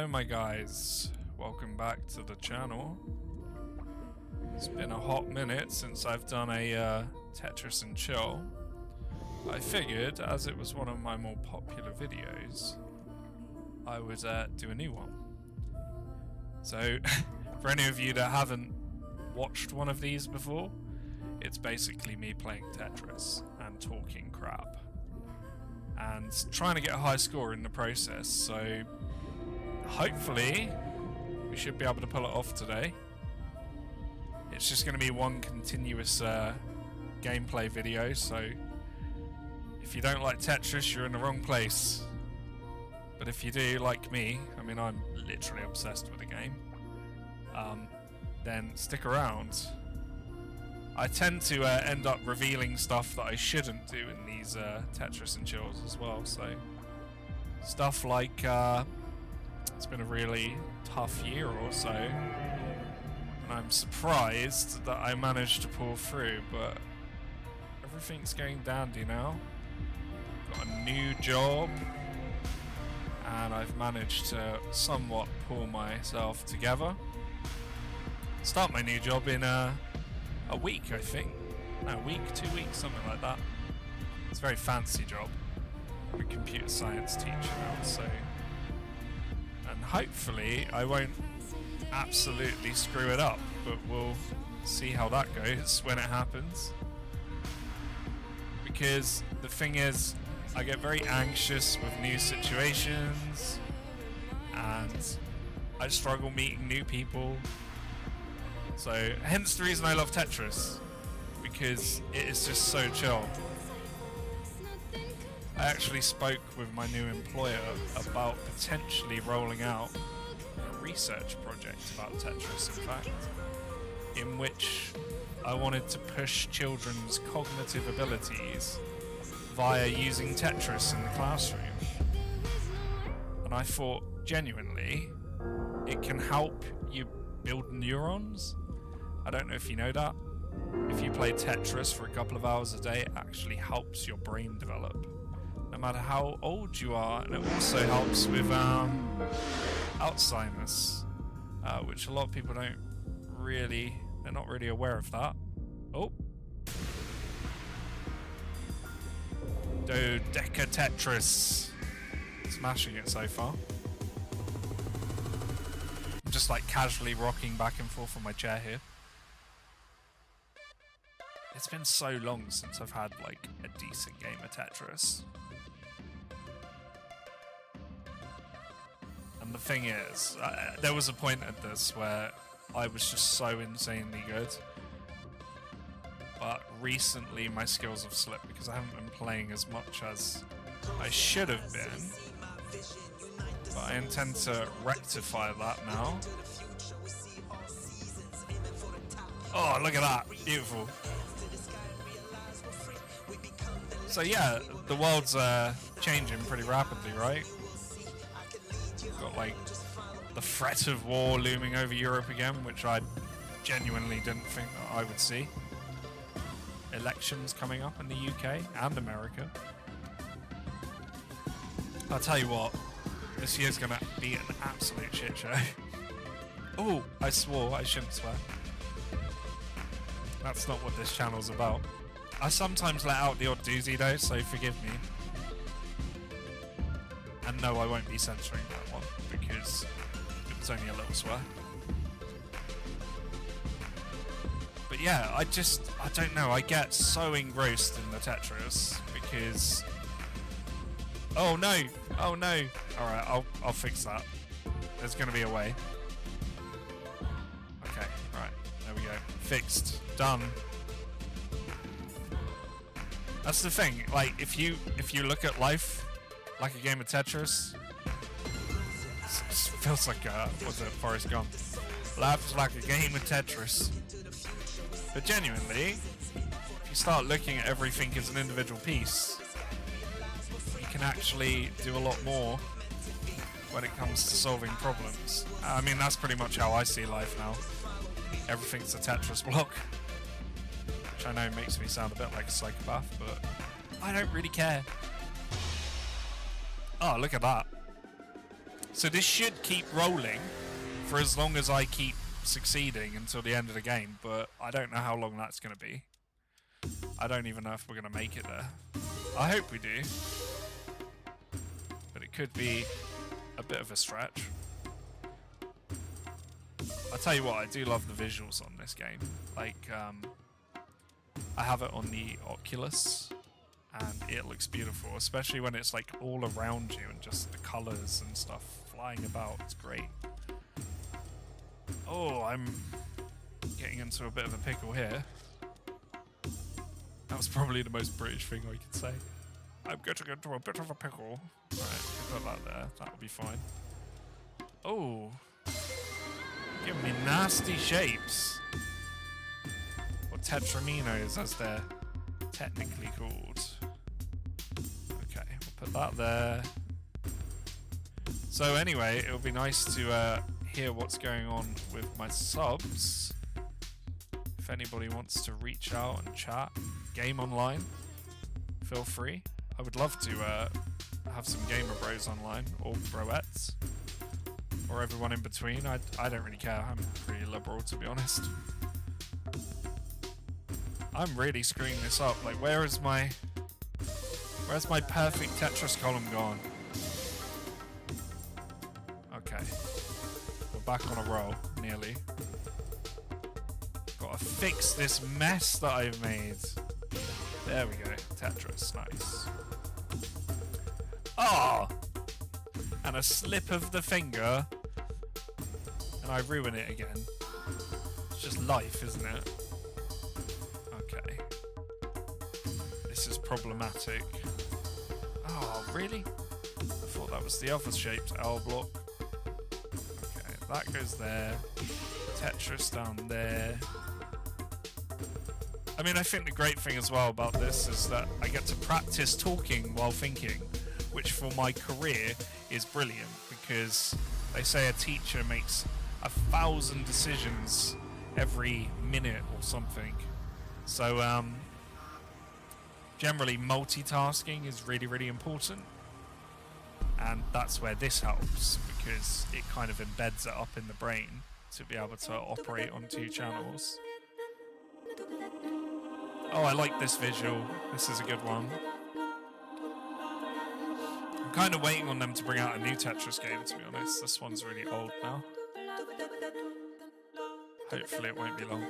Hello my guys, welcome back to the channel. It's been a hot minute since I've done a Tetris and Chill. I figured, as it was one of my more popular videos, I would do a new one. So, for any of you that haven't watched one of these before, it's basically me playing Tetris and talking crap. And trying to get a high score in the process, so hopefully we should be able to pull it off today. It's just going to be one continuous gameplay video, so if you don't like Tetris, you're in the wrong place. But if you do, like me, I mean I'm literally obsessed with the game, then stick around. I tend to end up revealing stuff that I shouldn't do in these Tetris and Chills as well, so stuff like it's been a really tough year or so, and I'm surprised that I managed to pull through, but everything's going dandy now. Got a new job, and I've managed to somewhat pull myself together. Start my new job in a week, I think. No, a week, 2 weeks, something like that. It's a very fancy job. I'm a computer science teacher now, so... And hopefully I won't absolutely screw it up, but we'll see how that goes when it happens. Because the thing is, I get very anxious with new situations, and I struggle meeting new people. So, hence the reason I love Tetris, because it is just so chill. I actually spoke with my new employer about potentially rolling out a research project about Tetris, in fact, in which I wanted to push children's cognitive abilities via using Tetris in the classroom. And I thought, genuinely, it can help you build neurons. I don't know if you know that. If you play Tetris for a couple of hours a day, it actually helps your brain develop, no matter how old you are. And it also helps with Alzheimer's, which a lot of people they're not really aware of that. Oh. Dodeca Tetris. Smashing it so far. I'm just like casually rocking back and forth on my chair here. It's been so long since I've had like a decent game of Tetris. And the thing is, there was a point at this where I was just so insanely good. But recently my skills have slipped because I haven't been playing as much as I should have been. But I intend to rectify that now. Oh, look at that. Beautiful. So yeah, the world's changing pretty rapidly, right? Got like the threat of war looming over Europe again, which I genuinely didn't think that I would see. Elections coming up in the UK and America. I'll tell you what, this year's gonna be an absolute shit show. Oh, I swore, I shouldn't swear. That's not what this channel's about. I sometimes let out the odd doozy though, so forgive me. And no, I won't be censoring that one, because it was only a little swear. But yeah, I don't know, I get so engrossed in the Tetris, because... Oh no! Oh no! Alright, I'll fix that. There's gonna be a way. Okay, right, there we go. Fixed. Done. That's the thing, like, if you look at life like a game of Tetris, it feels like, what's it, Forrest Gump. Life is like a game of Tetris. But genuinely, if you start looking at everything as an individual piece, you can actually do a lot more when it comes to solving problems. I mean, that's pretty much how I see life now. Everything's a Tetris block. Which I know makes me sound a bit like a psychopath, but I don't really care. Oh, look at that. So this should keep rolling for as long as I keep succeeding until the end of the game, but I don't know how long that's going to be. I don't even know if we're going to make it there. I hope we do. But it could be a bit of a stretch. I'll tell you what, I do love the visuals on this game. Like, I have it on the Oculus, and it looks beautiful, especially when it's like all around you and just the colors and stuff flying about. It's great. Oh, I'm getting into a bit of a pickle here. That was probably the most British thing I could say. I'm getting into a bit of a pickle. Alright, put that there. That'll be fine. Oh. Give me nasty shapes. Or tetraminos, as they're technically called. Okay, we'll put that there. So anyway, it'll be nice to hear what's going on with my subs. If anybody wants to reach out and chat, game online, feel free. I would love to have some gamer bros online, or broettes, or everyone in between. I don't really care. I'm pretty liberal, to be honest. I'm really screwing this up. Like, where's my perfect Tetris column gone? Okay, we're back on a roll, nearly. Gotta fix this mess that I've made. There we go, Tetris, nice. Oh! And a slip of the finger, and I ruin it again. It's just life, isn't it? Okay. This is problematic. Oh, really? I thought that was the other shaped L block. Okay, that goes there. Tetris down there. I mean, I think the great thing as well about this is that I get to practice talking while thinking, which for my career is brilliant, because they say a teacher makes 1,000 decisions every minute or something. So generally multitasking is really, really important, and that's where this helps, because it kind of embeds it up in the brain to be able to operate on 2 channels. Oh, I like this visual. This is a good one. I'm kind of waiting on them to bring out a new Tetris game, to be honest. This one's really old now. Hopefully it won't be long.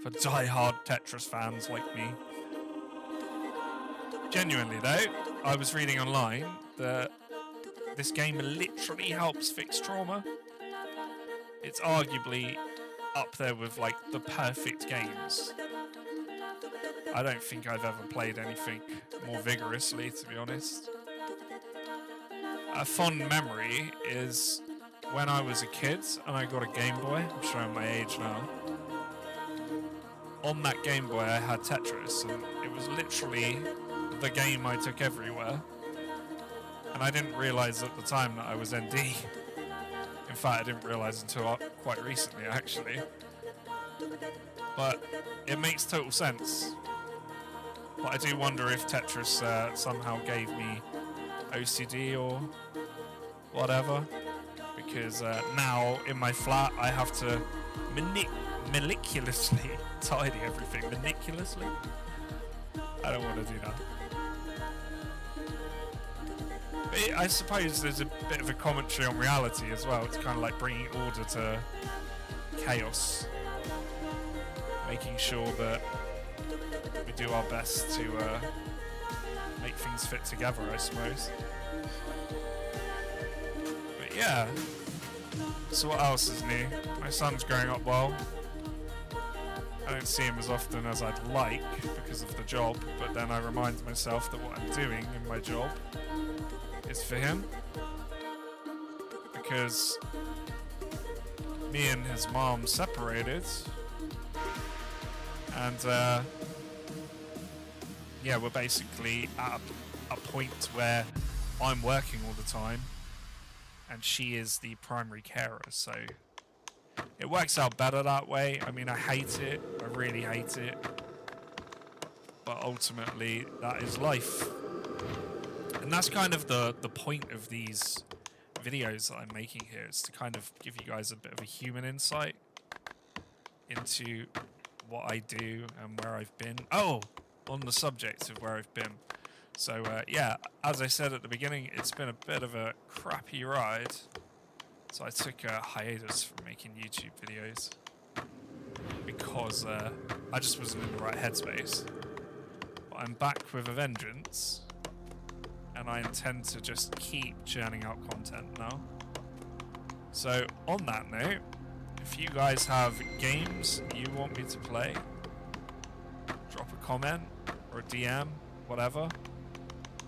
For die-hard Tetris fans like me. Genuinely though, I was reading online that this game literally helps fix trauma. It's arguably up there with like the perfect games. I don't think I've ever played anything more vigorously, to be honest. A fond memory is when I was a kid and I got a Game Boy. I'm showing my age now. On that Game Boy I had Tetris, and it was literally the game I took everywhere. And I didn't realise at the time that I was ND. In fact, I didn't realise until quite recently, actually. But it makes total sense. But I do wonder if Tetris somehow gave me OCD or whatever. Because now in my flat I have to meticulously tidy everything. Meticulously? I don't want to do that. But I suppose there's a bit of a commentary on reality as well. It's kind of like bringing order to chaos. Making sure that we do our best to make things fit together, I suppose. But yeah. So what else is new? My son's growing up well. I don't see him as often as I'd like because of the job, but then I remind myself that what I'm doing in my job is for him. Because me and his mom separated, and yeah, we're basically at a point where I'm working all the time and she is the primary carer, so it works out better that way. I mean, I hate it, I really hate it, but ultimately that is life. And that's kind of the point of these videos that I'm making here is to kind of give you guys a bit of a human insight into what I do and where I've been. Oh, on the subject of where I've been. So yeah, as I said at the beginning, it's been a bit of a crappy ride. So I took a hiatus from making YouTube videos because I just wasn't in the right headspace. But I'm back with a vengeance, and I intend to just keep churning out content now. So on that note, if you guys have games you want me to play, drop a comment or a DM, whatever.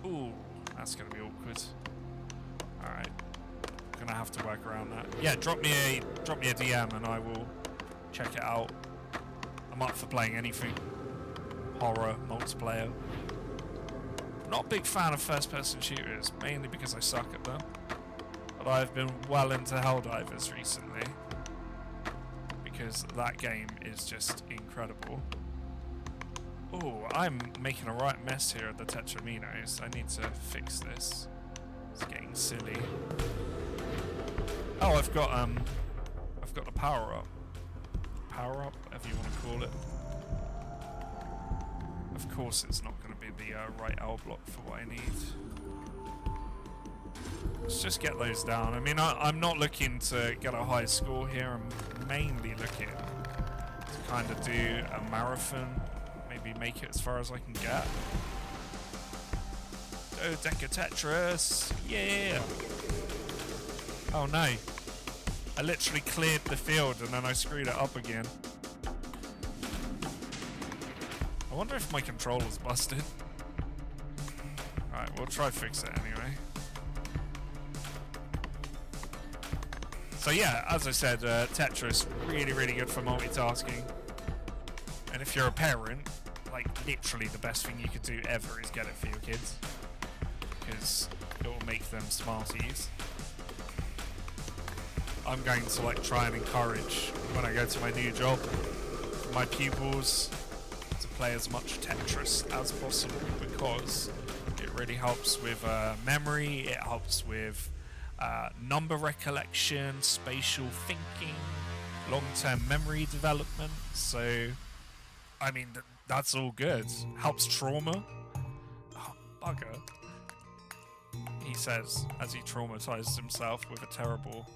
Ooh, that's gonna be awkward. Alright. Gonna have to work around that. Yeah, drop me a DM and I will check it out. I'm up for playing anything. Horror, multiplayer. Not a big fan of first-person shooters, mainly because I suck at them. But I've been well into Helldivers recently, because that game is just incredible. Oh, I'm making a right mess here at the Tetraminos. I need to fix this. It's getting silly. Oh, I've got the power up. Power up, whatever you want to call it. Of course, it's not going to be the right L block for what I need. Let's just get those down. I mean, I'm not looking to get a high score here. I'm mainly looking to kind of do a marathon. Maybe make it as far as I can get. Oh, Deca Tetris! Yeah! Oh no. I literally cleared the field and then I screwed it up again. I wonder if my controller's busted. Alright, we'll try fix it anyway. So yeah, as I said, Tetris, really, really good for multitasking. And if you're a parent, like literally the best thing you could do ever is get it for your kids. Because it will make them smarties. I'm going to like try and encourage, when I go to my new job, my pupils to play as much Tetris as possible, because it really helps with memory, it helps with number recollection, spatial thinking, long-term memory development. So, I mean, that's all good. Helps trauma. Oh, bugger. He says, as he traumatizes himself with a terrible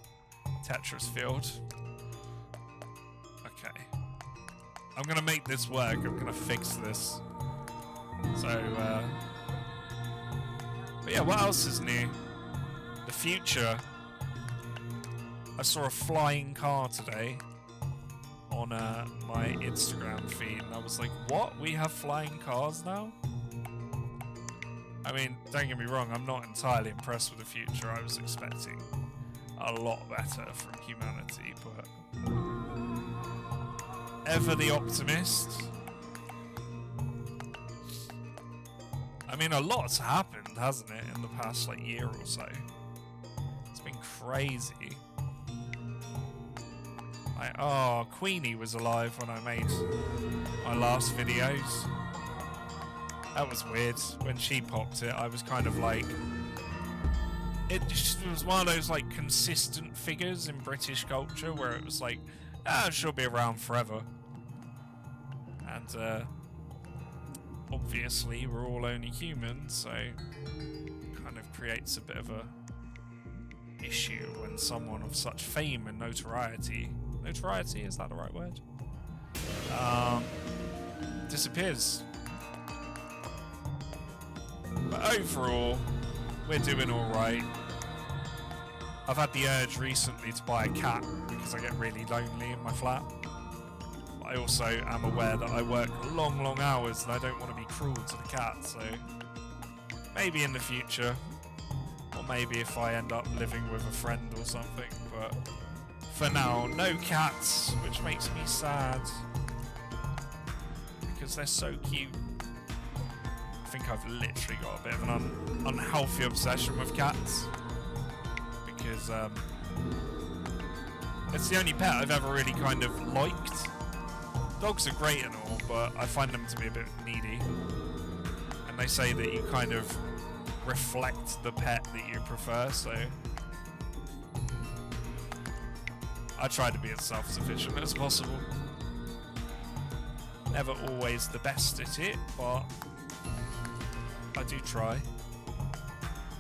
Tetris field. Okay. I'm gonna make this work. I'm gonna fix this. So, but yeah, what else is new? The future. I saw a flying car today on my Instagram feed, and I was like, what? We have flying cars now? I mean, don't get me wrong, I'm not entirely impressed with the future. I was expecting a lot better from humanity, but ever the optimist. I mean, a lot's happened, hasn't it, in the past like year or so? It's been crazy. Oh, Queenie was alive when I made my last videos. That was weird. When she popped it, I was kind of like... It just was one of those like consistent figures in British culture where it was like, she'll be around forever. And obviously we're all only human, so kind of creates a bit of a issue when someone of such fame and notoriety, is that the right word? Disappears. But overall, we're doing alright. I've had the urge recently to buy a cat because I get really lonely in my flat. But I also am aware that I work long, long hours and I don't want to be cruel to the cat, so maybe in the future. Or maybe if I end up living with a friend or something, but for now, no cats, which makes me sad. Because they're so cute. I think I've literally got a bit of an unhealthy obsession with cats. Because it's the only pet I've ever really kind of liked. Dogs are great and all, but I find them to be a bit needy. And they say that you kind of reflect the pet that you prefer, so I try to be as self-sufficient as possible. Never always the best at it, but I do try.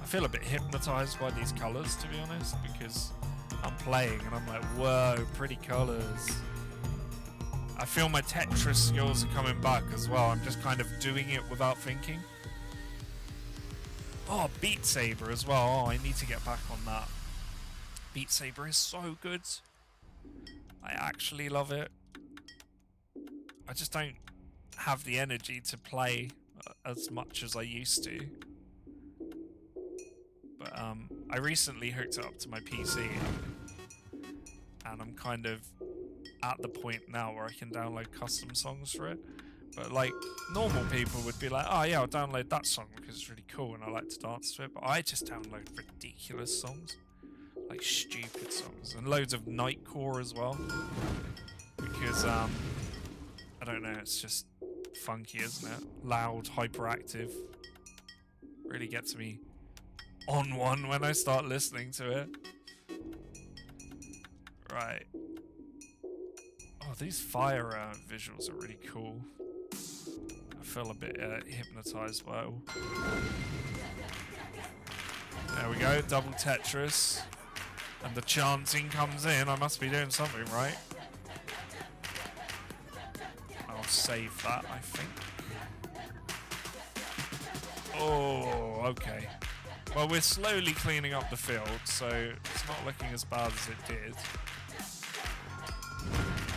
I feel a bit hypnotized by these colors, to be honest, because I'm playing and I'm like, whoa, pretty colors. I feel my Tetris skills are coming back as well. I'm just kind of doing it without thinking. Oh, Beat Saber as well. Oh, I need to get back on that. Beat Saber is so good. I actually love it. I just don't have the energy to play as much as I used to. But I recently hooked it up to my PC, and I'm kind of at the point now where I can download custom songs for it. But like, normal people would be like, oh yeah, I'll download that song because it's really cool and I like to dance to it. But I just download ridiculous songs, like stupid songs, and loads of nightcore as well, because I don't know, it's just funky, isn't it? Loud, hyperactive. Really gets me on one when I start listening to it. Right. Oh, these fire visuals are really cool. I feel a bit hypnotized by it all. There we go, double Tetris. And the chanting comes in. I must be doing something right. I'll save that, I think. Oh, okay. Well, we're slowly cleaning up the field, so it's not looking as bad as it did.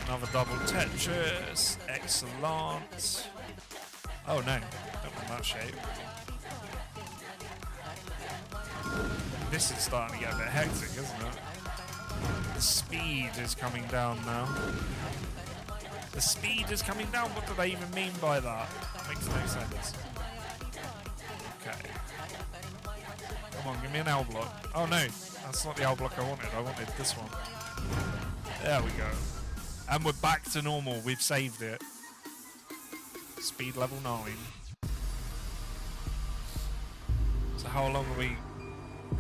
Another double Tetris. Excellent. Oh no, don't want that shape. This is starting to get a bit hectic, isn't it? The speed is coming down now. The speed is coming down? What do they even mean by that? That makes no sense. Okay. Come on, give me an L block. Oh no, that's not the L block I wanted. I wanted this one. There we go. And we're back to normal. We've saved it. Speed level 9. So how long are we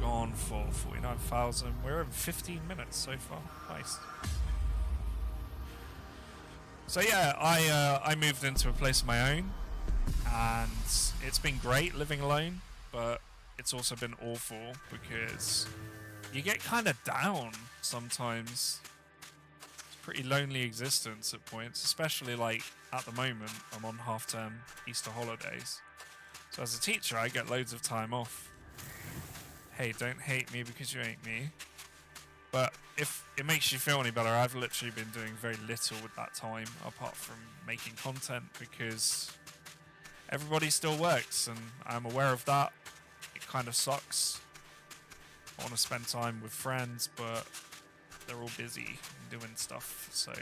gone for? 49,000. We're over 15 minutes so far. Nice. So yeah, I moved into a place of my own, and it's been great living alone, but it's also been awful because you get kind of down sometimes. Pretty lonely existence at points, especially like at the moment I'm on half-term Easter holidays, so as a teacher I get loads of time off. Hey, don't hate me because you ain't me, but if it makes you feel any better, I've literally been doing very little with that time apart from making content because everybody still works, and I'm aware of that. It kind of sucks. I want to spend time with friends, but they're all busy doing stuff, so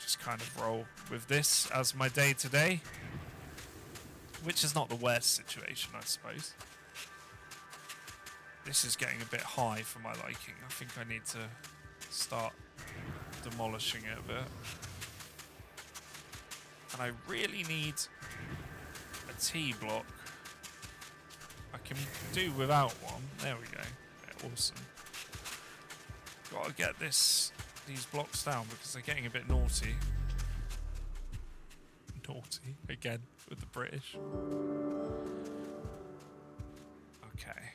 just kind of roll with this as my day to day, which is not the worst situation, I suppose. This is getting a bit high for my liking. I think I need to start demolishing it a bit, and I really need a T block. I can do without one. There we go. Yeah, awesome. Gotta get these blocks down because they're getting a bit naughty. Naughty again with the British. Okay.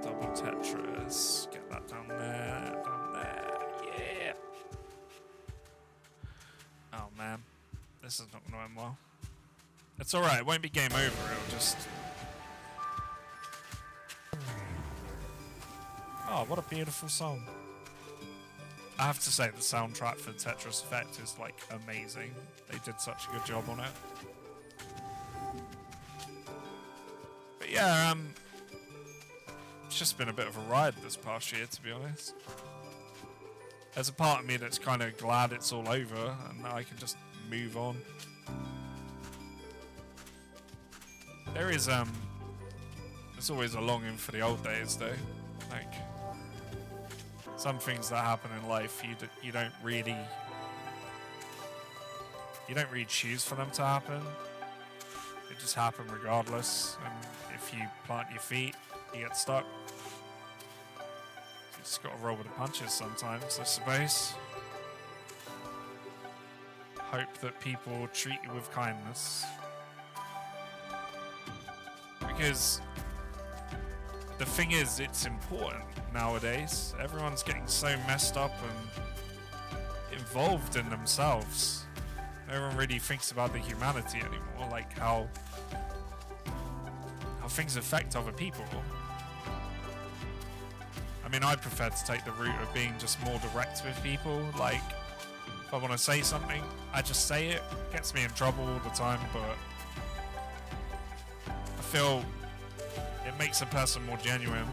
Double Tetris. Get that down there. Down there. Yeah. Oh man, this is not going well. It's all right. It won't be game over. It'll just. Oh, what a beautiful song. I have to say the soundtrack for Tetris Effect is like amazing. They did such a good job on it. But yeah, it's just been a bit of a ride this past year, to be honest. There's a part of me that's kind of glad it's all over and I can just move on. There's always a longing for the old days though. Like, some things that happen in life, you don't really choose for them to happen. They just happen regardless, and if you plant your feet, you get stuck. Just gotta roll with the punches sometimes, I suppose. Hope that people treat you with kindness. Because the thing is, it's important nowadays. Everyone's getting so messed up and involved in themselves. No one really thinks about the humanity anymore, like how things affect other people. I mean, I prefer to take the route of being just more direct with people. Like, if I want to say something, I just say it. Gets me in trouble all the time, but I feel it makes a person more genuine,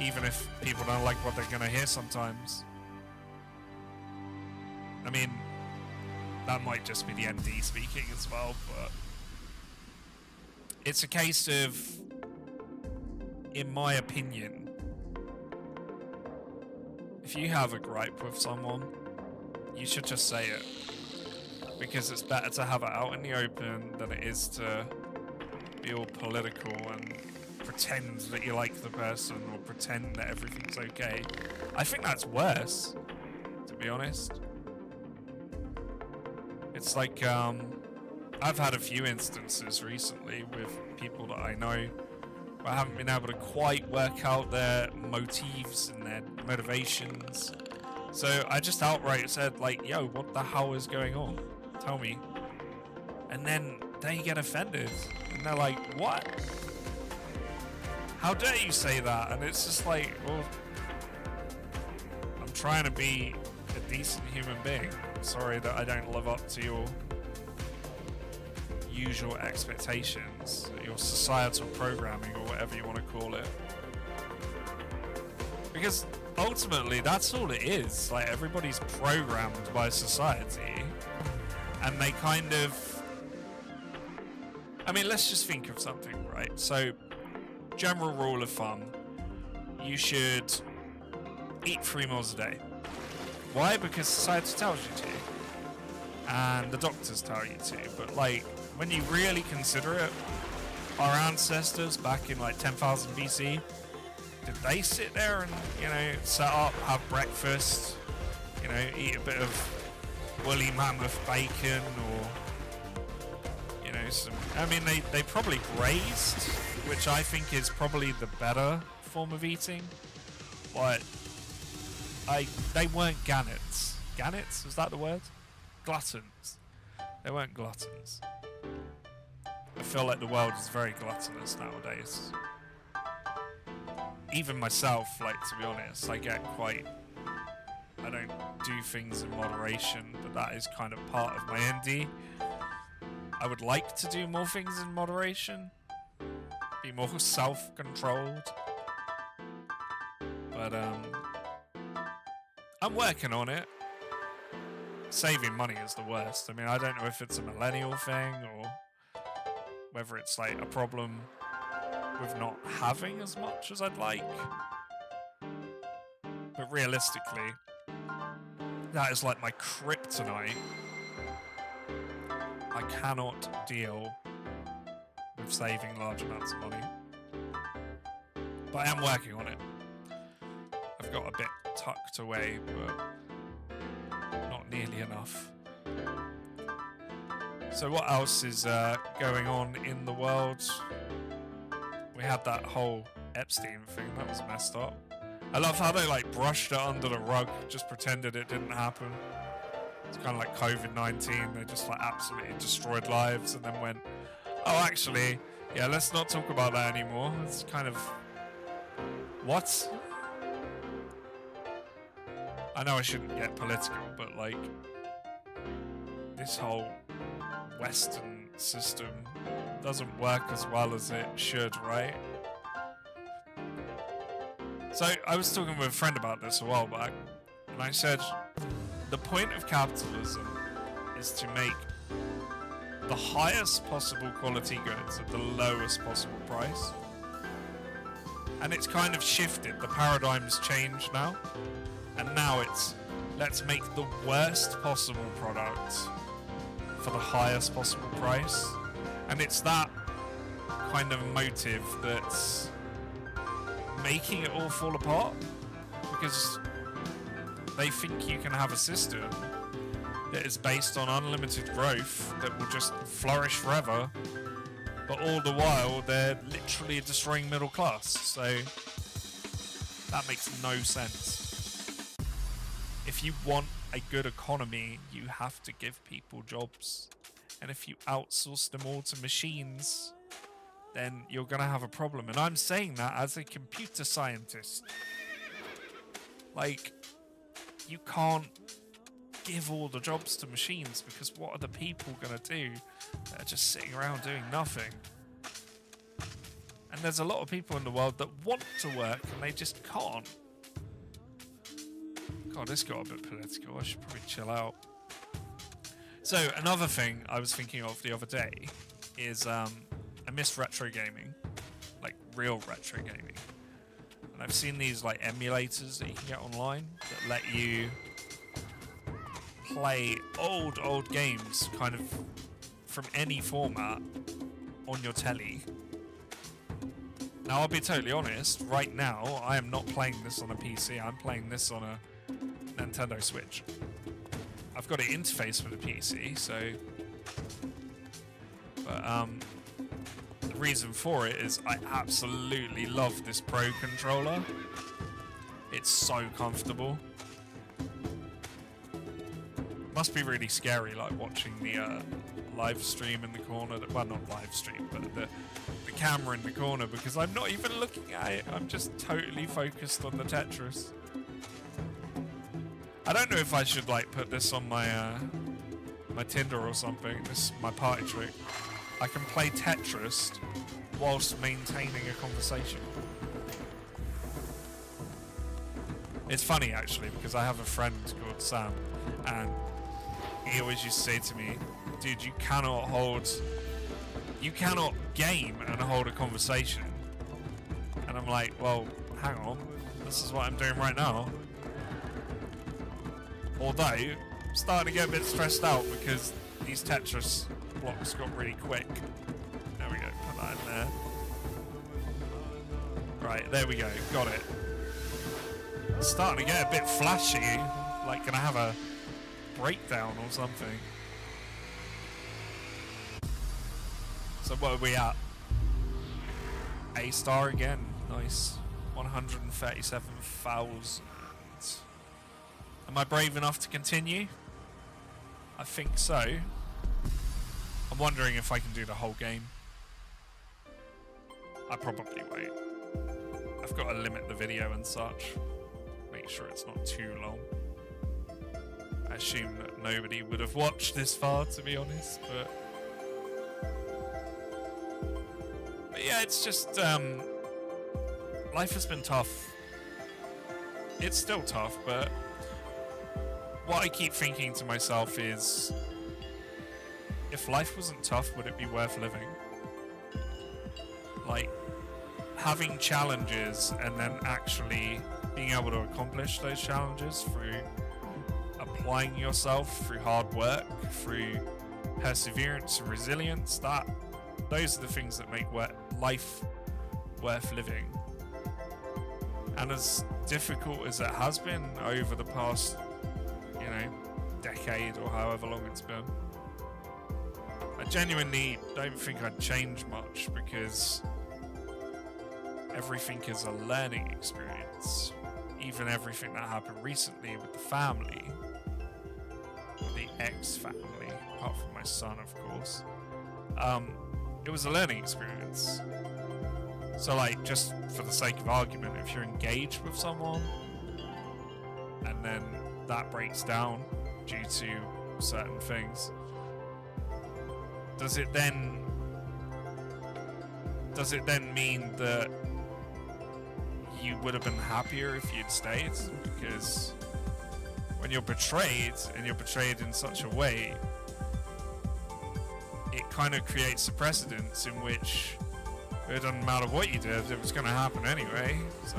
even if people don't like what they're gonna hear sometimes. I mean, that might just be the MD speaking as well, but it's a case of, in my opinion, if you have a gripe with someone, you should just say it. Because it's better to have it out in the open than it is to be all political and pretend that you like the person or pretend that everything's okay. I think that's worse, to be honest. It's like, I've had a few instances recently with people that I know where I haven't been able to quite work out their motives and their motivations. So I just outright said, like, yo, what the hell is going on? Tell me. And then they get offended. And they're like, what? How dare you say that? And it's just like, well, I'm trying to be a decent human being. I'm sorry that I don't live up to your usual expectations, your societal programming, or whatever you want to call it. Because ultimately, that's all it is. Like, everybody's programmed by society, and they kind of... I mean, let's just think of something, right? So, general rule of thumb, you should eat 3 meals a day. Why? Because society tells you to, and the doctors tell you to. But like, when you really consider it, our ancestors back in like 10,000 BC, did they sit there and, you know, set up, have breakfast, you know, eat a bit of woolly mammoth bacon, or, you know, some... I mean, they probably grazed, which I think is probably the better form of eating, but they weren't gannets. Gannets? Was that the word? Gluttons. They weren't gluttons. I feel like the world is very gluttonous nowadays. Even myself, like, to be honest, I get quite... I don't do things in moderation, but that is kind of part of my ND. I would like to do more things in moderation. Be more self-controlled. But, I'm working on it. Saving money is the worst. I mean, I don't know if it's a millennial thing or whether it's like a problem with not having as much as I'd like. But realistically, that is like my kryptonite. I cannot deal with saving large amounts of money. But I am working on it. I've got a bit tucked away, but not nearly enough. So what else is going on in the world? We had that whole Epstein thing, that was messed up. I love how they like brushed it under the rug, just pretended it didn't happen. It's kind of like COVID-19, they just like absolutely destroyed lives and then went, oh actually, yeah, let's not talk about that anymore. It's kind of, what? I know I shouldn't get political, but like, this whole Western system doesn't work as well as it should, right? So I was talking with a friend about this a while back, and I said, the point of capitalism is to make the highest possible quality goods at the lowest possible price. And it's kind of shifted, the paradigm's changed now. And now it's, let's make the worst possible product for the highest possible price. And it's that kind of motive that's making it all fall apart. because they think you can have a system that is based on unlimited growth that will just flourish forever, but all the while they're literally destroying middle class. So that makes no sense. If you want a good economy, you have to give people jobs. And if you outsource them all to machines, then you're going to have a problem. And I'm saying that as a computer scientist. Like, you can't give all the jobs to machines, because what are the people going to do? They're just sitting around doing nothing. And there's a lot of people in the world that want to work and they just can't. God, this got a bit political. I should probably chill out. So another thing I was thinking of the other day is I miss retro gaming, like real retro gaming. And I've seen these like emulators that you can get online that let you play old games kind of from any format on your telly. Now, I'll be totally honest, right now I am not playing this on a PC, I'm playing this on a Nintendo Switch. I've got an interface for the PC, so... But, the reason for it is I absolutely love this Pro controller. It's so comfortable. Must be really scary, like watching the live stream in the corner. Well, not live stream, but the camera in the corner, because I'm not even looking at it. I'm just totally focused on the Tetris. I don't know if I should like put this on my my Tinder or something. This is my party trick. I can play Tetris whilst maintaining a conversation. It's funny actually, because I have a friend called Sam, and he always used to say to me, dude, you cannot game and hold a conversation. And I'm like, well, hang on, this is what I'm doing right now. Although, I'm starting to get a bit stressed out because these Tetris blocks got really quick. There we go, put that in there. Right, there we go, got it. It's starting to get a bit flashy, like gonna have a breakdown or something. So what are we at? A star again, nice. 137,000. Am I brave enough to continue? I think so. I'm wondering if I can do the whole game. I probably won't. I've got to limit the video and such. Make sure it's not too long. I assume that nobody would have watched this far, to be honest, but yeah, it's just life has been tough. It's still tough, but what I keep thinking to myself is, if life wasn't tough, would it be worth living? Like, having challenges and then actually being able to accomplish those challenges through applying yourself, through hard work, through perseverance and resilience, those are the things that make life worth living. And as difficult as it has been over the past, decade or however long it's been, I genuinely don't think I'd change much, because everything is a learning experience. Even everything that happened recently with the family, with the ex-family, apart from my son, of course, it was a learning experience. So, like, just for the sake of argument, if you're engaged with someone and then that breaks down due to certain things, does it then mean that you would have been happier if you'd stayed? Because when you're betrayed, and you're betrayed in such a way, it kind of creates a precedence in which it doesn't matter what you did, it was going to happen anyway. So,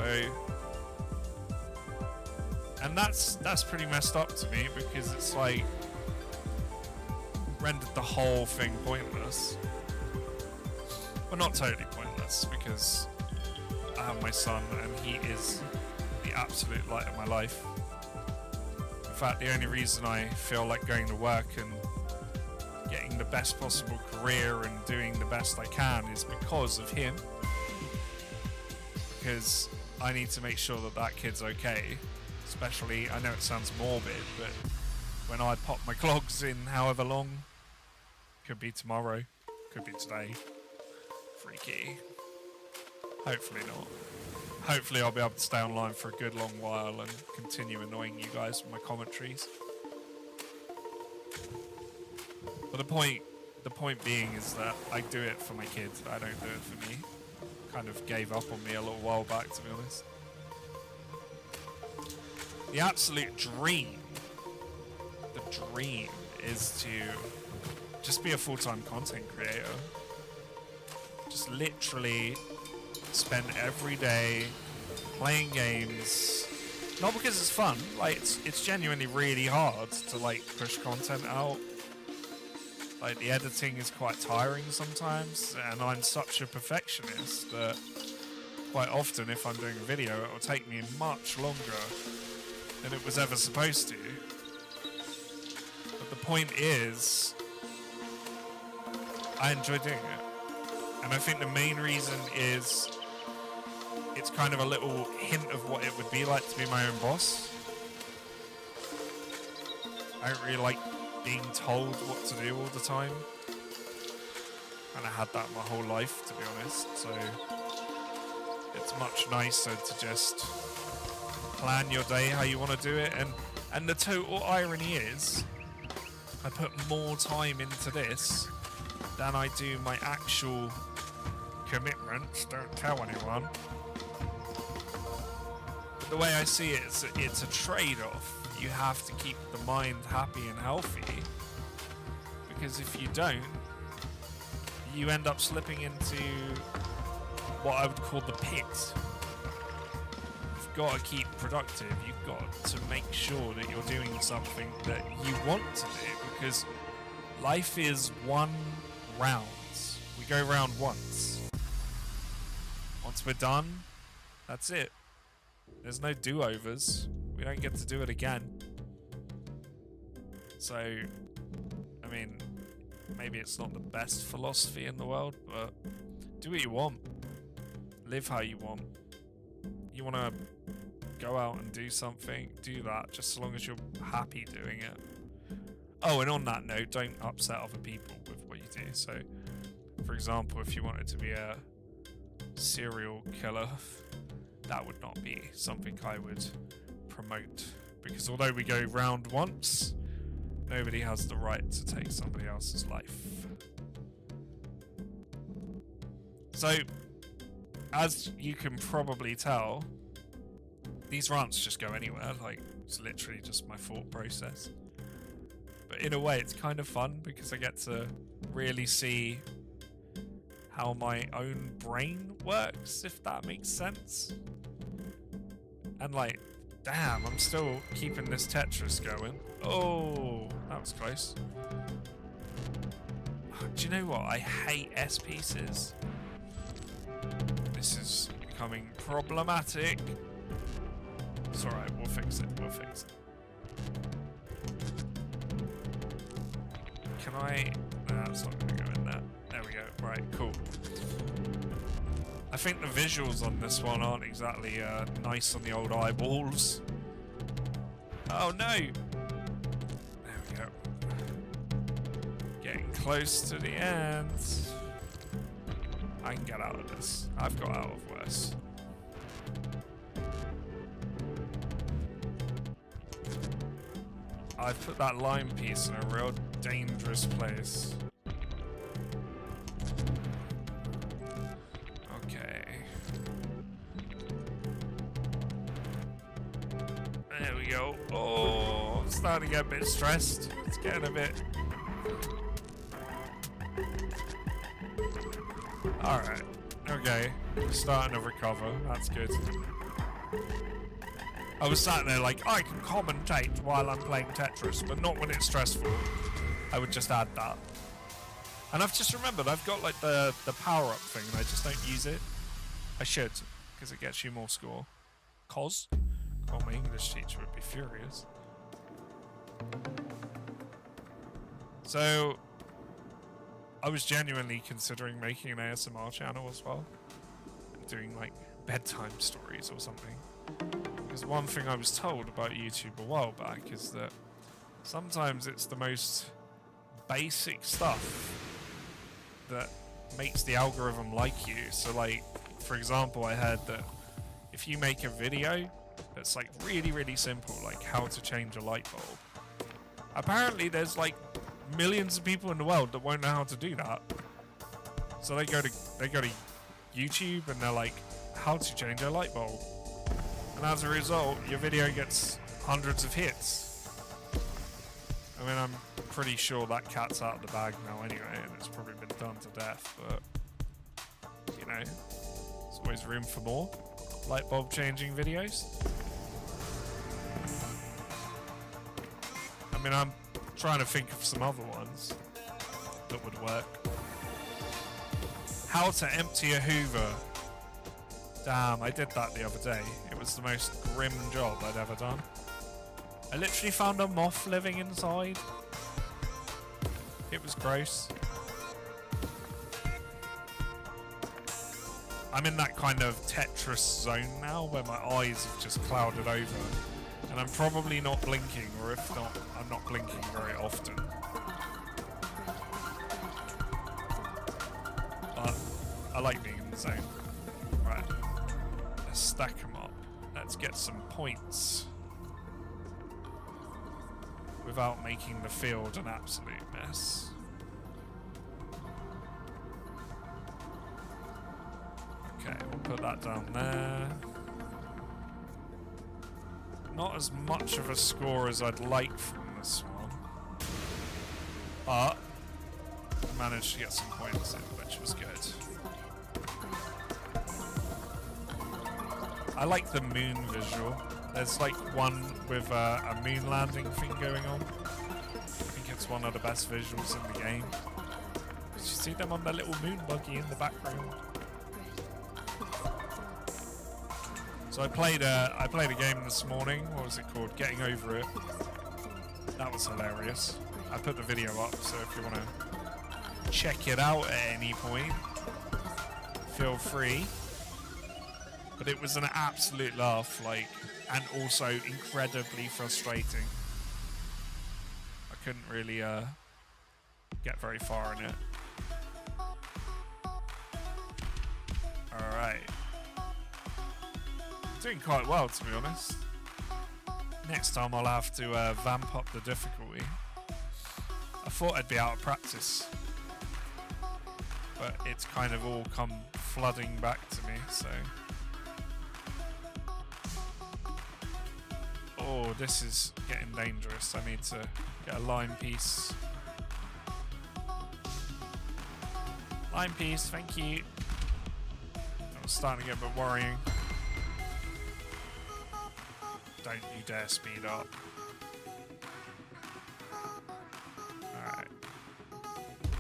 and that's pretty messed up to me, because it's like rendered the whole thing pointless. Well, not totally pointless, because I have my son and he is the absolute light of my life. In fact, the only reason I feel like going to work and getting the best possible career and doing the best I can is because of him. Because I need to make sure that that kid's okay. Especially, I know it sounds morbid, but when I pop my clogs in however long, could be tomorrow, could be today. Freaky. Hopefully not. Hopefully I'll be able to stay online for a good long while and continue annoying you guys with my commentaries. But the point being is that I do it for my kids, I don't do it for me. Kind of gave up on me a little while back, to be honest. The absolute dream, is to just be a full-time content creator. Just literally spend every day playing games. Not because it's fun, like it's genuinely really hard to like push content out. Like the editing is quite tiring sometimes, and I'm such a perfectionist that quite often if I'm doing a video it will take me much longer than it was ever supposed to. But the point is, I enjoy doing it. And I think the main reason is it's kind of a little hint of what it would be like to be my own boss. I don't really like being told what to do all the time. And I had that my whole life, to be honest. So it's much nicer to just plan your day how you want to do it. And the total irony is, I put more time into this than I do my actual commitments. Don't tell anyone. But the way I see it, it's a trade-off. You have to keep the mind happy and healthy, because if you don't, you end up slipping into what I would call the pit. You've got to keep productive. You've got to make sure that you're doing something that you want to do, because life is one round. We go round once. Once we're done, that's it. There's no do-overs. We don't get to do it again. So, I mean, maybe it's not the best philosophy in the world, but do what you want. Live how you want. You want to go out and do something, do that, just as long as you're happy doing it. Oh, and on that note, don't upset other people with what you do. So, for example, if you wanted to be a serial killer, that would not be something I would promote, because although we go round once, nobody has the right to take somebody else's life. So, as you can probably tell, these rants just go anywhere, like it's literally just my thought process. But in a way it's kind of fun, because I get to really see how my own brain works, if that makes sense. And like, damn, I'm still keeping this Tetris going. Oh, that was close. Do you know what? I hate S pieces. This is becoming problematic. It's alright, we'll fix it, we'll fix it. Can I... Nah, it's not going to go in there. There we go. Right, cool. I think the visuals on this one aren't exactly nice on the old eyeballs. Oh no! There we go. Getting close to the end. I can get out of this. I've got out of worse. I've put that line piece in a real dangerous place. Okay. There we go. Oh, I'm starting to get a bit stressed. It's getting a bit... Alright. Okay. We're starting to recover. That's good. I was sat there like, I can commentate while I'm playing Tetris, but not when it's stressful. I would just add that. And I've just remembered, I've got like the power-up thing, and I just don't use it. I should, because it gets you more score. Cos. Oh, my English teacher would be furious. So, I was genuinely considering making an ASMR channel as well. And doing like bedtime stories or something. Because one thing I was told about YouTube a while back is that sometimes it's the most basic stuff that makes the algorithm like you. So like, for example, I heard that if you make a video that's like really, really simple, like how to change a light bulb, apparently there's like millions of people in the world that won't know how to do that. So they go to YouTube and they're like, how to change a light bulb. And as a result, your video gets hundreds of hits. I mean, I'm pretty sure that cat's out of the bag now anyway, and it's probably been done to death, but, you know, there's always room for more light bulb changing videos. I mean, I'm trying to think of some other ones that would work. How to empty a Hoover. Damn, I did that the other day. It was the most grim job I'd ever done. I literally found a moth living inside. It was gross. I'm in that kind of Tetris zone now where my eyes have just clouded over. And I'm probably not blinking, or if not, I'm not blinking very often. But I like being in the zone. Right. Let's stack them up. Let's get some points. Without making the field an absolute mess. Okay, we'll put that down there. Not as much of a score as I'd like from this one. But I managed to get some points in, which was good. I like the moon visual. There's like one with a moon landing thing going on. I think it's one of the best visuals in the game. Did you see them on their little moon buggy in the background? So I played a game this morning. What was it called? Getting Over It. That was hilarious. I put the video up, so if you want to check it out at any point, feel free. But it was an absolute laugh, like, and also incredibly frustrating. I couldn't really get very far in it. Alright. Doing quite well, to be honest. Next time I'll have to vamp up the difficulty. I thought I'd be out of practice, but it's kind of all come flooding back to me, so... Oh, this is getting dangerous. I need to get a line piece. Line piece, thank you. I'm starting to get a bit worrying. Don't you dare speed up. Alright.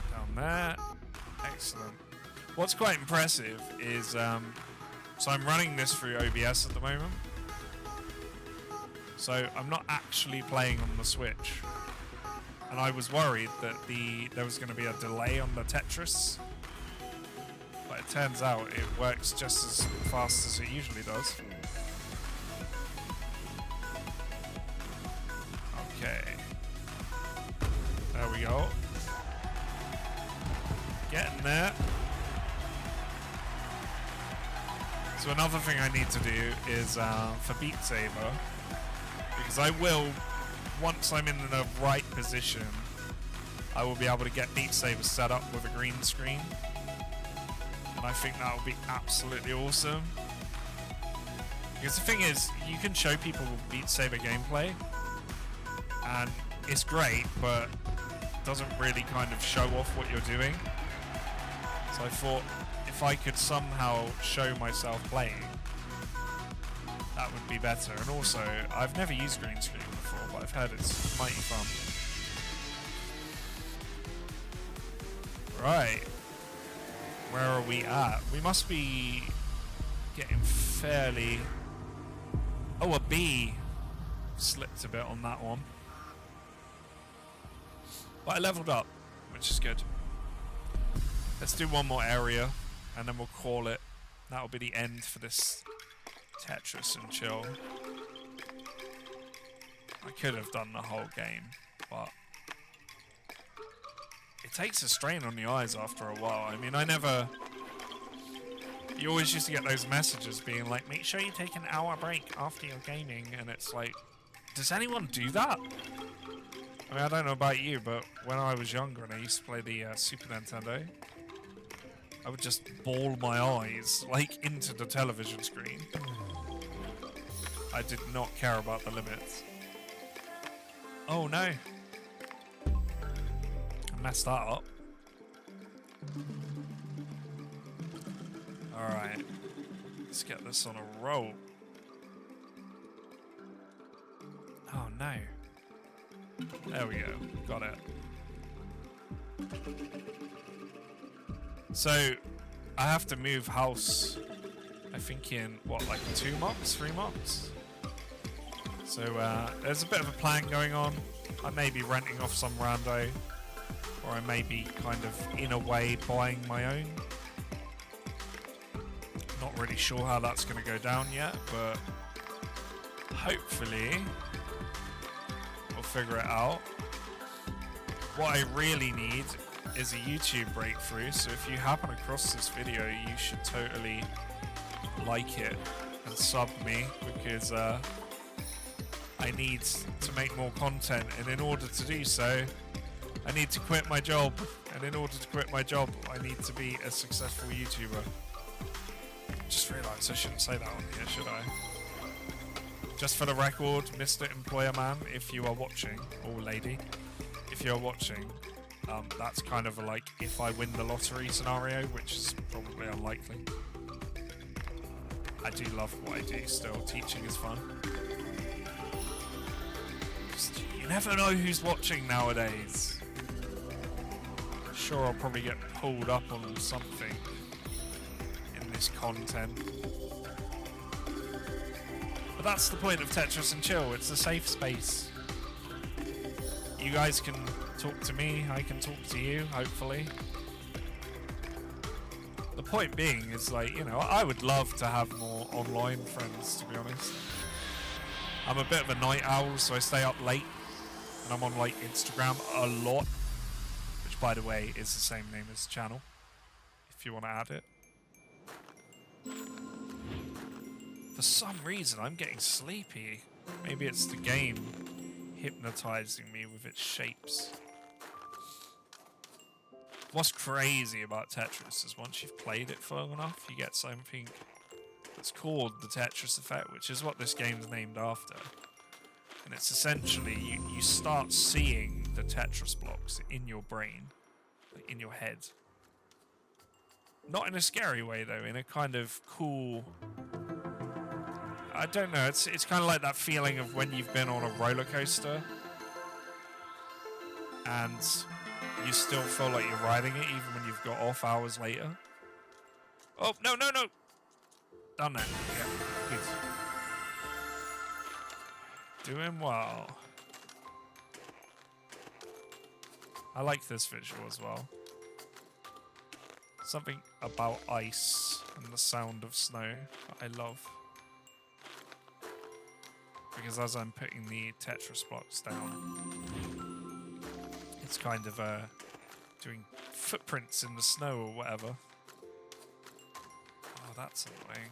Down there. Excellent. What's quite impressive is, so I'm running this through OBS at the moment. So I'm not actually playing on the Switch. And I was worried that there was going to be a delay on the Tetris. But it turns out it works just as fast as it usually does. Okay. There we go. Getting there. So another thing I need to do is for Beat Saber, because I will, once I'm in the right position, I will be able to get Beat Saber set up with a green screen. And I think that will be absolutely awesome. Because the thing is, you can show people Beat Saber gameplay, and it's great, but it doesn't really kind of show off what you're doing. So I thought, if I could somehow show myself playing, that would be better. And also, I've never used green screen before, but I've heard it's mighty fun. Right. Where are we at? We must be getting fairly Oh, a B slipped a bit on that one. But I leveled up, which is good. Let's do one more area, and then we'll call it. That'll be the end for this Tetris and Chill. I could have done the whole game, but it takes a strain on the eyes after a while. I mean, you always used to get those messages being like, make sure you take an hour break after your gaming, and it's like, does anyone do that? I mean, I don't know about you, but when I was younger and I used to play the Super Nintendo, I would just bawl my eyes, like, into the television screen. I did not care about the limits. Oh no. I messed that up. Alright. Let's get this on a roll. Oh no. There we go. Got it. So, I have to move house, I think in, what, like 2 months? 3 months? So, there's a bit of a plan going on. I may be renting off some rando, or I may be kind of, in a way, buying my own. Not really sure how that's going to go down yet, but hopefully we'll figure it out. What I really need is a YouTube breakthrough, so if you happen across this video, you should totally like it and sub me, because I need to make more content, and in order to do so, I need to quit my job, and in order to quit my job, I need to be a successful YouTuber. Just realised I shouldn't say that on here, should I? Just for the record, Mr. Employer Man, if you are watching, or lady, if you're watching, that's kind of a, like, if I win the lottery scenario, which is probably unlikely. I do love what I do still. Teaching is fun. Just, you never know who's watching nowadays. Sure, I'll probably get pulled up on something in this content. But that's the point of Tetris and Chill. It's a safe space. You guys can talk to me, I can talk to you, hopefully. The point being is, like, you know, I would love to have more online friends, to be honest. I'm a bit of a night owl, so I stay up late, and I'm on, like, Instagram a lot, which, by the way, is the same name as the channel, if you want to add it. For some reason, I'm getting sleepy. Maybe it's the game hypnotizing me with its shapes. What's crazy about Tetris is once you've played it for long enough, you get something that's called the Tetris effect, which is what this game's named after. And it's essentially, you start seeing the Tetris blocks in your brain, like in your head. Not in a scary way though, in a kind of cool, I don't know, it's kind of like that feeling of when you've been on a roller coaster and you still feel like you're riding it even when you've got off hours later. Oh, no, no, no! Done that. Yeah, good. Doing well. I like this visual as well. Something about ice and the sound of snow that I love. Because as I'm putting the Tetris blocks down, it's kind of doing footprints in the snow or whatever. Oh, that's annoying.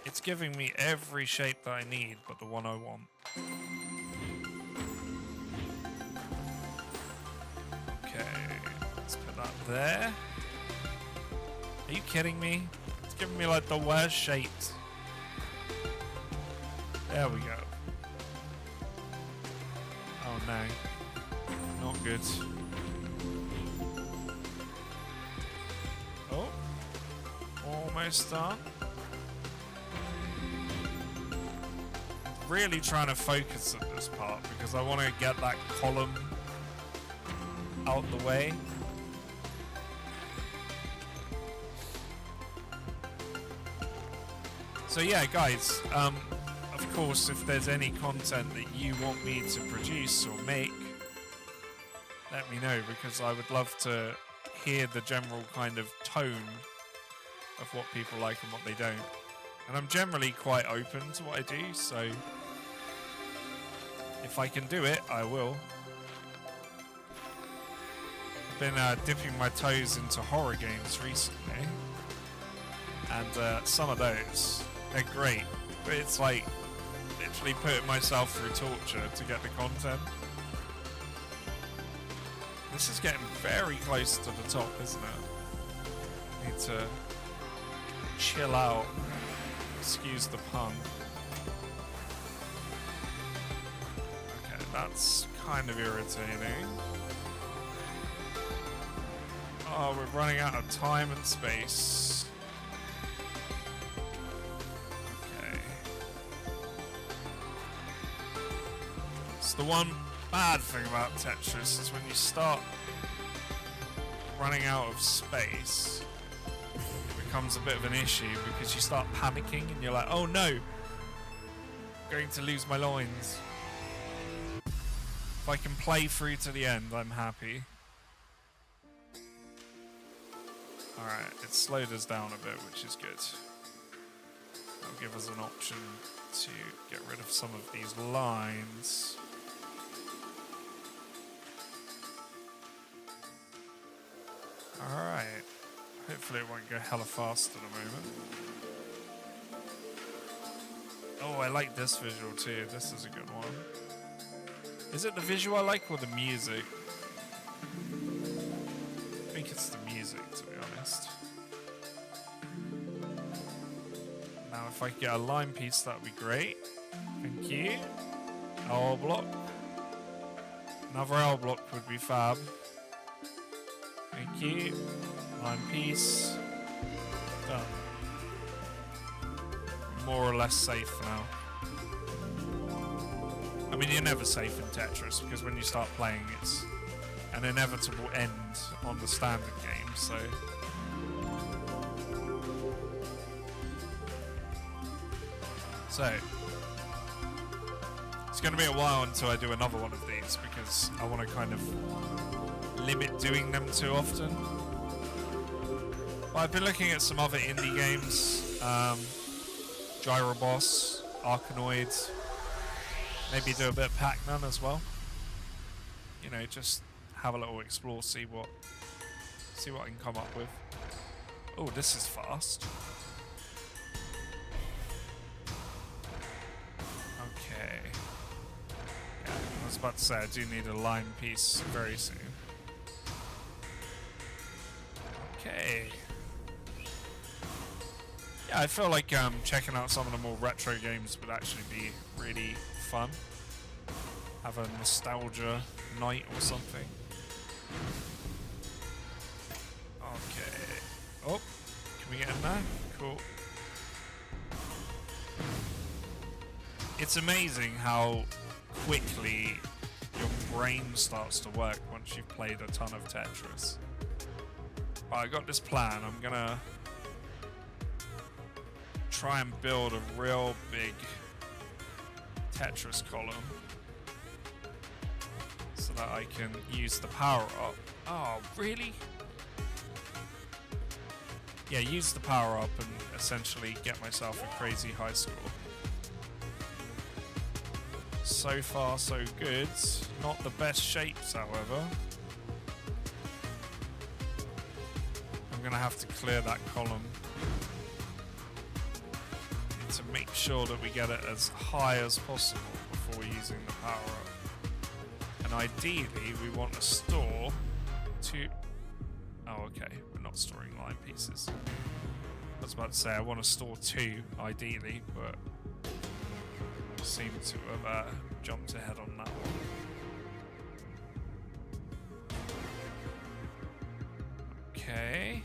It's giving me every shape that I need, but the one I want. Okay, let's put that there. Are you kidding me? It's giving me like the worst shapes. There we go. Oh no. Not good. Oh. Almost done. Really trying to focus at this part because I want to get that column out the way. So yeah, guys, of course, if there's any content that you want me to produce or make, let me know, because I would love to hear the general kind of tone of what people like and what they don't. And I'm generally quite open to what I do, so if I can do it, I will. I've been dipping my toes into horror games recently, and some of those, they're great, but it's like literally putting myself through torture to get the content. This is getting very close to the top, isn't it? Need to chill out. Excuse the pun. Okay, that's kind of irritating. Oh, we're running out of time and space. Okay. It's the one bad thing about Tetris is when you start running out of space, it becomes a bit of an issue because you start panicking and you're like, oh no, I'm going to lose my lines. If I can play through to the end, I'm happy. Alright, it slowed us down a bit, which is good. That'll give us an option to get rid of some of these lines. Alright. Hopefully it won't go hella fast at the moment. Oh, I like this visual too. This is a good one. Is it the visual I like or the music? I think it's the music, to be honest. Now if I could get a line piece, that would be great. Thank you. L block. Another L block would be fab. Thank you. Line piece. Done. More or less safe now. I mean, you're never safe in Tetris because when you start playing, it's an inevitable end on the standard game, so... It's going to be a while until I do another one of these because I want to kind of limit doing them too often. But I've been looking at some other indie games, Gyroboss, Arkanoid, maybe do a bit of Pac-Man as well. You know, just have a little explore, see what I can come up with. Oh, this is fast. Okay. Yeah, I was about to say I do need a line piece very soon. Okay. Yeah, I feel like checking out some of the more retro games would actually be really fun. Have a nostalgia night or something. Okay. Oh, can we get in there? Cool. It's amazing how quickly your brain starts to work once you've played a ton of Tetris. I got this plan. I'm gonna try and build a real big Tetris column so that I can use the power up. Oh, really? Yeah, use the power up and essentially get myself a crazy high score. So far, so good. Not the best shapes, however. I'm gonna have to clear that column to make sure that we get it as high as possible before using the power up. And ideally, we want to store two... Oh, okay. We're not storing line pieces. I was about to say I want to store two, ideally, but seem to have jumped ahead on that one. Okay.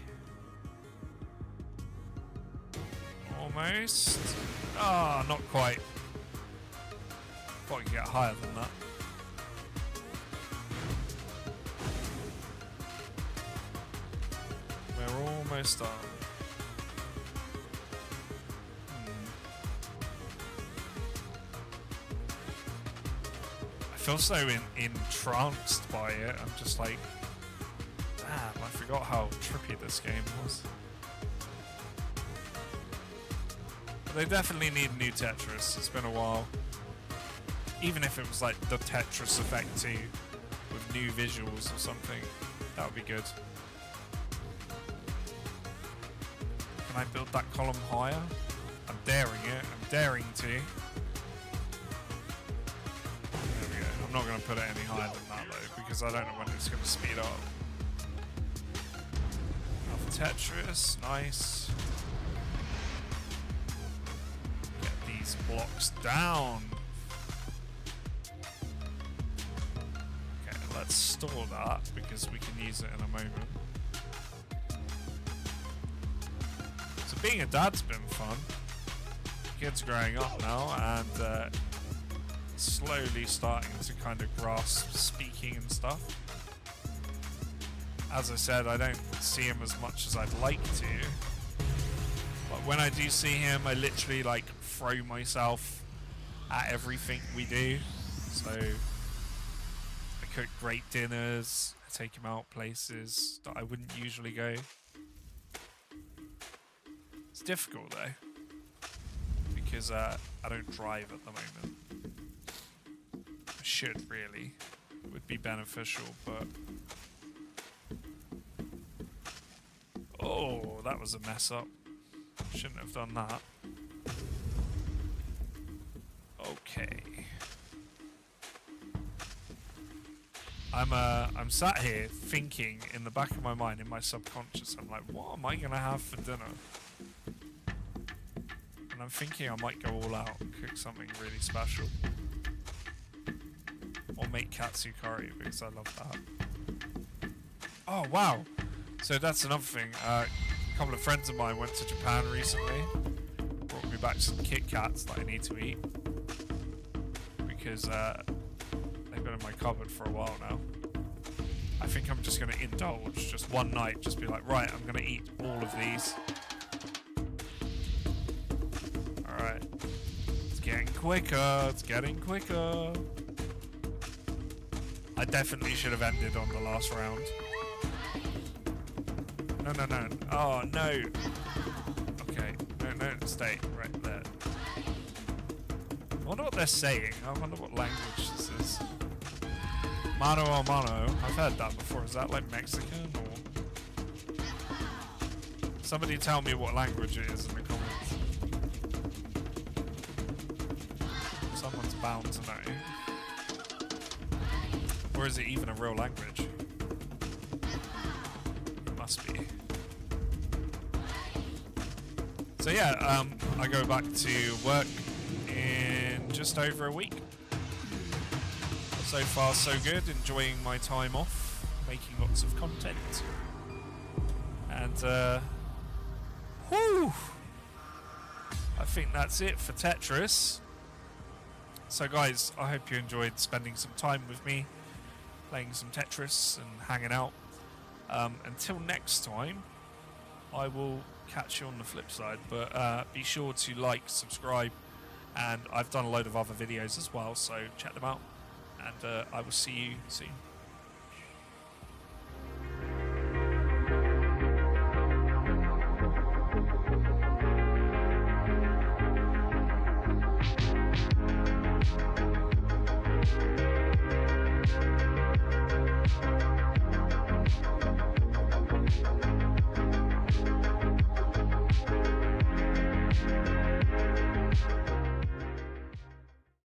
Almost. Ah, not quite. Thought I could get higher than that. We're almost done. feel so entranced by it. I'm just like, damn, I forgot how trippy this game was. But they definitely need new Tetris. It's been a while. Even if it was like the Tetris Effect 2 with new visuals or something, that would be good. Can I build that column higher? I'm daring it. I'm daring to. There we go. I'm not going to put it any higher than that though, because I don't know when it's going to speed up. Another Tetris. Nice. Get these blocks down. Okay, let's store that because we can use it in a moment. Being a dad's been fun. Kids growing up now and slowly starting to kind of grasp speaking and stuff. As I said, I don't see him as much as I'd like to. But when I do see him, I literally like throw myself at everything we do. So I cook great dinners, I take him out places that I wouldn't usually go. It's difficult though, because I don't drive at the moment. I should really. It would be beneficial, but... Oh, that was a mess up. Shouldn't have done that. Okay. I'm sat here thinking in the back of my mind, in my subconscious, I'm like, what am I gonna have for dinner? And I'm thinking I might go all out and cook something really special. Or make katsu curry, because I love that. Oh, wow. So that's another thing. A couple of friends of mine went to Japan recently. Brought me back some Kit Kats that I need to eat. Because they've been in my cupboard for a while now. I think I'm just going to indulge just one night. Just be like, right, I'm going to eat all of these. Alright. It's getting quicker. It's getting quicker. I definitely should have ended on the last round. No, no, no. Oh, no. Okay. No, stay right there. I wonder what they're saying. I wonder what language this is. Mano a mano. I've heard that before. Is that like Mexican or... Somebody tell me what language it is in the comments. Someone's bound to know. Or is it even a real language? It must be. So yeah, I go back to work in just over a week. So far so good, enjoying my time off, making lots of content. And whew, I think that's it for Tetris. So guys, I hope you enjoyed spending some time with me, playing some Tetris and hanging out. Until next time, I will catch you on the flip side, but be sure to like, subscribe, and I've done a load of other videos as well, so check them out, and I will see you soon.